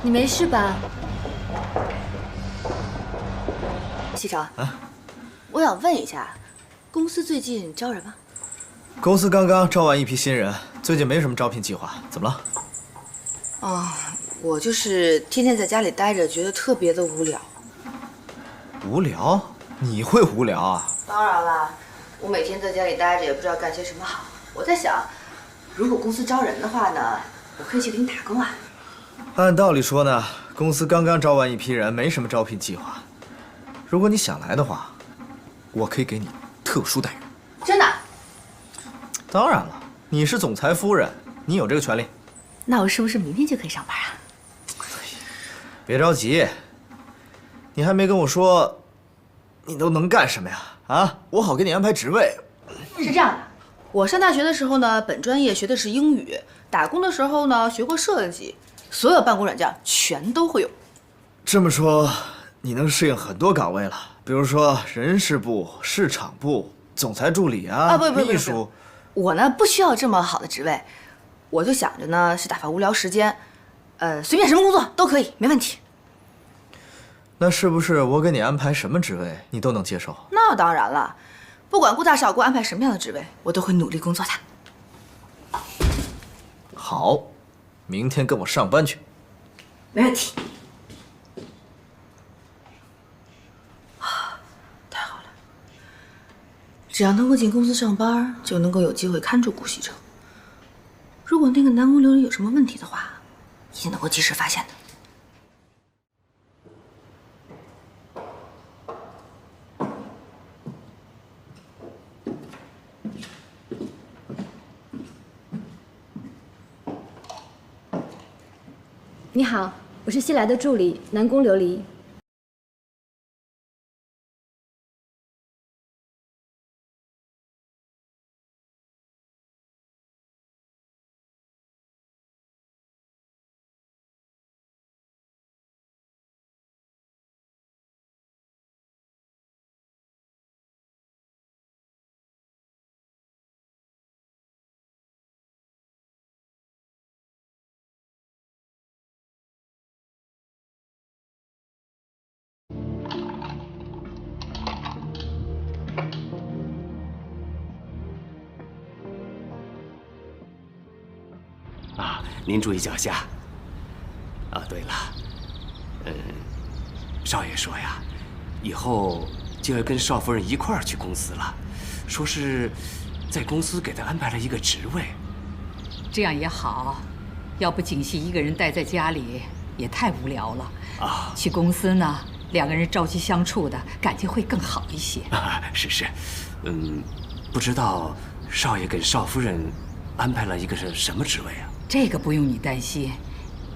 你没事吧？西城，我想问一下，公司最近招人吗？公司刚刚招完一批新人，最近没什么招聘计划，怎么了？哦，我就是天天在家里待着，觉得特别的无聊。无聊？你会无聊啊？当然了，我每天在家里待着，也不知道干些什么好。我在想，如果公司招人的话呢，我可以去给你打工啊。按道理说呢，公司刚刚招完一批人，没什么招聘计划。如果你想来的话，我可以给你特殊待遇。真的？当然了，你是总裁夫人，你有这个权利。那我是不是明天就可以上班啊？别着急，你还没跟我说，你都能干什么呀？啊，我好给你安排职位。是这样的，我上大学的时候呢，本专业学的是英语，打工的时候呢，学过设计，所有办公软件全都会有。这么说，你能适应很多岗位了，比如说人事部、市场部、总裁助理啊，秘书。我呢不需要这么好的职位，我就想着呢是打发无聊时间，随便什么工作都可以，没问题。那是不是我给你安排什么职位，你都能接受？那当然了，不管顾大少给我安排什么样的职位，我都会努力工作的。好，明天跟我上班去。没问题。太好了，只要能够进公司上班，就能够有机会看住顾西城。如果那个南宫琉璃有什么问题的话，一定能够及时发现的。你好，我是新来的助理南宫琉璃。您注意脚下。啊，对了，少爷说呀，以后就要跟少夫人一块儿去公司了，说是在公司给她安排了一个职位。这样也好，要不景熙一个人待在家里也太无聊了啊。去公司呢，两个人朝夕相处的感情会更好一些。是，不知道少爷给少夫人安排了一个是什么职位啊？这个不用你担心，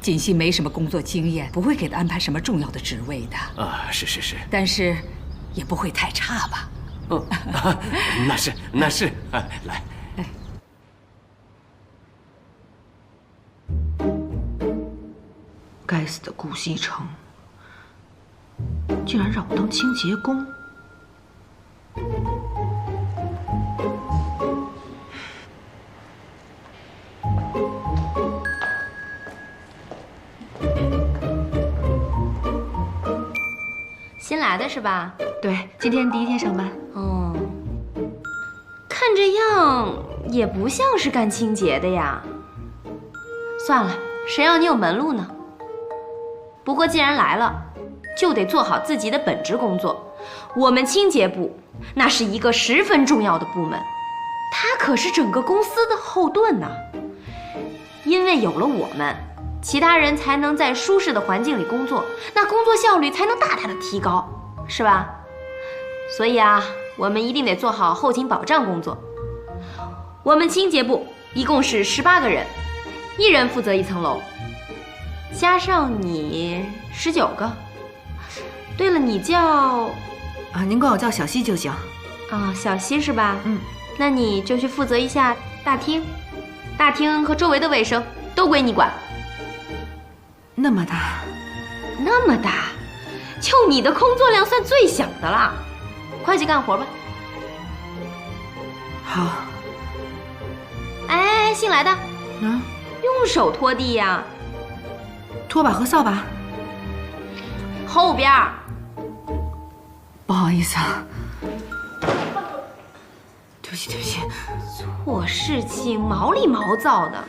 锦溪没什么工作经验，不会给他安排什么重要的职位的。啊，是，但是也不会太差吧？那是，来。该死的顾西城，竟然让我当清洁工！新来的是吧？对，今天第一天上班。哦，看这样也不像是干清洁的呀。算了，谁让你有门路呢？不过既然来了，就得做好自己的本职工作。我们清洁部那是一个十分重要的部门，它可是整个公司的后盾呢。因为有了我们，其他人才能在舒适的环境里工作，那工作效率才能大大的提高，是吧？所以啊，我们一定得做好后勤保障工作。我们清洁部一共是18个人，1人负责1层楼，加上你19个。对了，你叫……您管我叫小西就行。啊，小西是吧？那你就去负责一下大厅，大厅和周围的卫生都归你管。那么大，那么大，就你的工作量算最小的了。快去干活吧。好。哎，新来的，用手拖地呀。拖把和扫把。后边儿。不好意思啊，对不起对不起。做事情毛里毛躁的。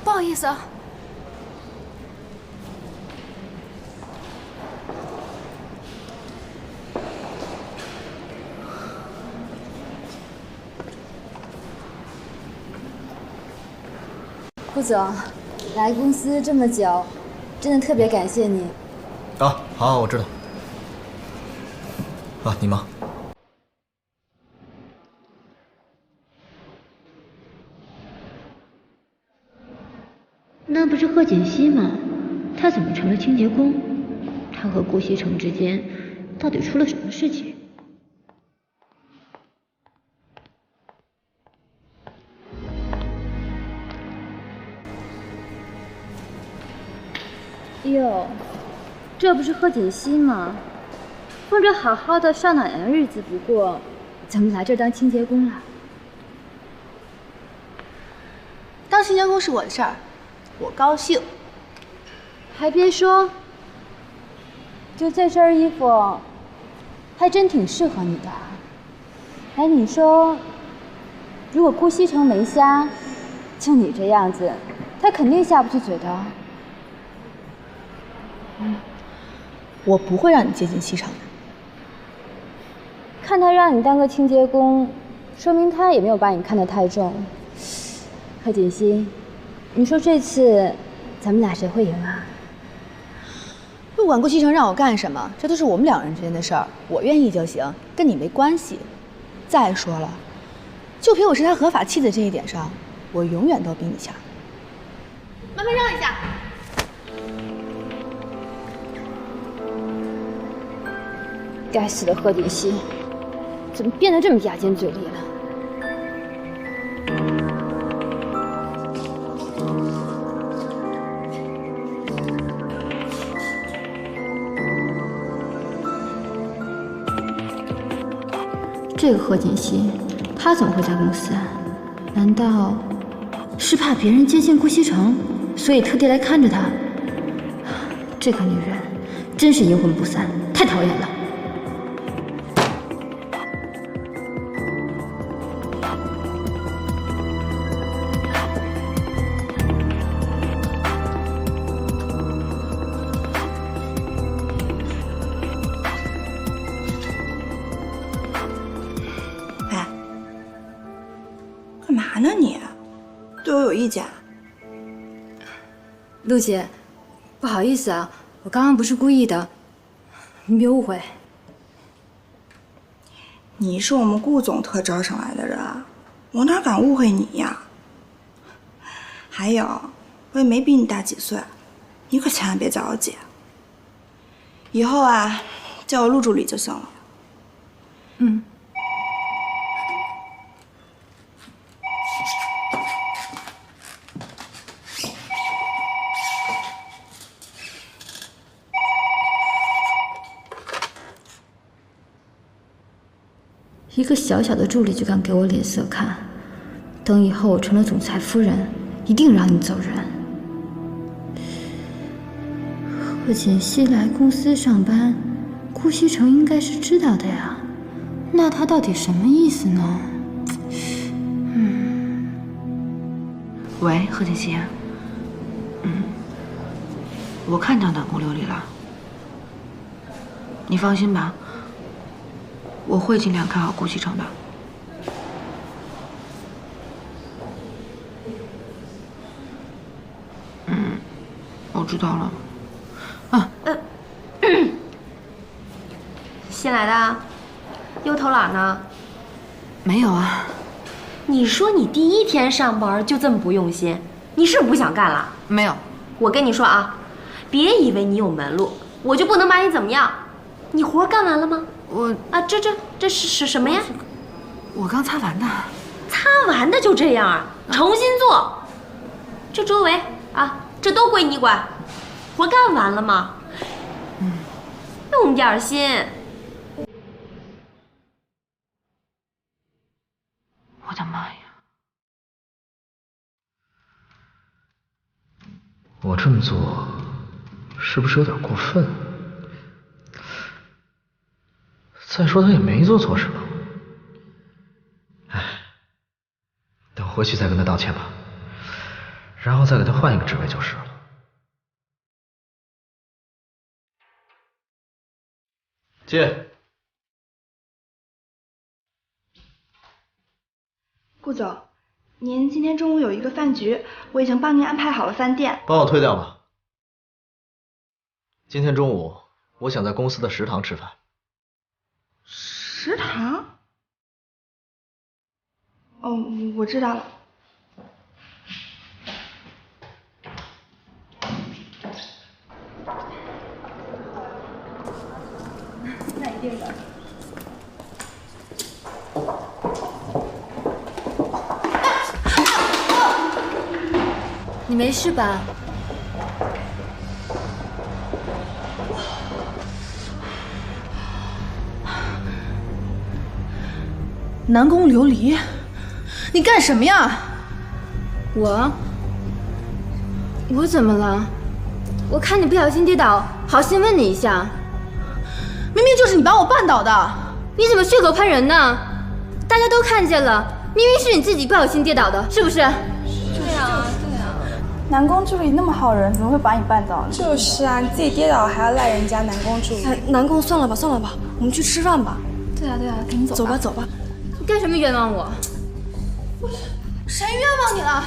不好意思啊。顾总，来公司这么久，真的特别感谢你。啊，好，我知道。啊，你忙。那不是贺锦熙吗？他怎么成了清洁工？他和顾西城之间到底出了什么事情？哟，这不是贺锦熙吗？混着好好的上哪年日子不过，怎么来这儿当清洁工了？当清洁工是我的事儿，我高兴。还别说，就这身衣服，还真挺适合你的。哎，你说，如果顾西城没瞎，就你这样子，他肯定下不去嘴的。我不会让你接近西城的。看他让你当个清洁工，说明他也没有把你看得太重。贺锦熙，你说这次咱们俩谁会赢啊？不管顾西城让我干什么，这都是我们两人之间的事儿，我愿意就行，跟你没关系。再说了，就凭我是他合法妻子这一点上，我永远都比你强。慢慢让一下。该死的贺锦熙，怎么变得这么牙尖嘴利了？这个贺锦熙，他怎么会在公司？难道是怕别人接近顾西城，所以特地来看着他？这个女人真是阴魂不散，太讨厌了。干嘛呢你？对我有意见？陆姐，不好意思啊，我刚刚不是故意的，您别误会。你是我们顾总特招上来的人，我哪敢误会你呀？还有，我也没比你大几岁，你可千万别叫我姐。以后啊，叫我陆助理就行了。嗯。一个小小的助理就敢给我脸色看，等以后我成了总裁夫人，一定让你走人。贺锦熙来公司上班，顾西城应该是知道的呀，那他到底什么意思呢？喂，贺锦熙。我看到南宫琉璃了，你放心吧。我会尽量看好顾西城的。我知道了。新来的，又偷懒呢？没有啊。你说你第一天上班就这么不用心，你是不是不想干了？没有。我跟你说啊，别以为你有门路，我就不能把你怎么样。你活干完了吗？这是什么呀？我刚擦完的。擦完的就这样啊，重新做。这周围啊，这都归你管。活干完了吗？用点心。我的妈呀！我这么做是不是有点过分？再说他也没做错什么。哎，等回去再跟他道歉吧，然后再给他换一个职位就是了。进。顾总，您今天中午有一个饭局，我已经帮您安排好了饭店。帮我推掉吧。今天中午我想在公司的食堂吃饭。食堂？哦，我知道了。那一定的。你没事吧？南宫琉璃，你干什么呀？我怎么了？我看你不小心跌倒，好心问你一下。明明就是你把我绊倒的。你怎么血口喷人呢？大家都看见了，明明是你自己不小心跌倒的，是不是？南宫助理那么好人，怎么会把你绊倒呢？就是啊，你自己跌倒还要赖人家南宫助理。哎，南宫，算了吧，我们去吃饭吧。对啊，赶紧走吧。走吧。你干什么冤枉我？谁冤枉你了？